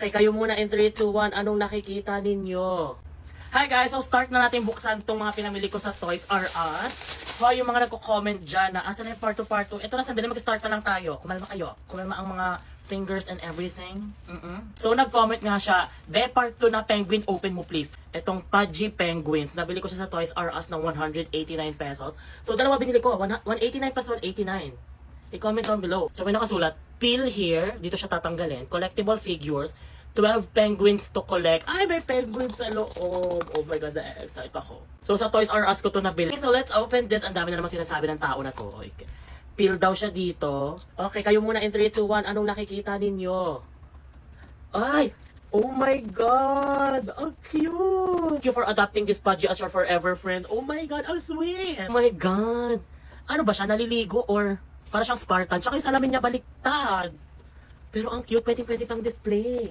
Okay, kayo muna in 3, 2, 1. Anong nakikita ninyo? Hi guys! So start na natin buksan tong mga pinamili ko sa Toys R Us. Hoy, yung mga nagko-comment dyan na asan na yung part 2, part 2. Ito na, sandali mag-start pa lang tayo. Kumalma kayo. Kumalma ang mga fingers and everything. So nag-comment nga siya, Be, part 2 na penguin, open mo please. Itong Pudgy Penguins, nabili ko siya sa Toys R Us ng 189 pesos. So dalawa binili ko, 189 plus 189. I-comment down below. So may nakasulat, peel here, dito siya tatanggalin, collectible figures, 12 penguins to collect. Ay, may penguins sa loob. Oh my God, na-excite ako. So sa Toys R Us ko to nabili. So let's open this. Ang dami na naman sinasabi ng tao na to. Okay. Peel daw siya dito. Okay, kayo muna in 3, 2, 1. Anong nakikita ninyo? Ay! Oh my God! Ang cute! Thank you for adopting this Pudgy as your forever friend. Oh my God, ang sweet! Oh my God! Ano ba siya? Naliligo or para siyang Spartan? Tsaka yung salamin niya baliktad. Pero ang cute, pwede pang display.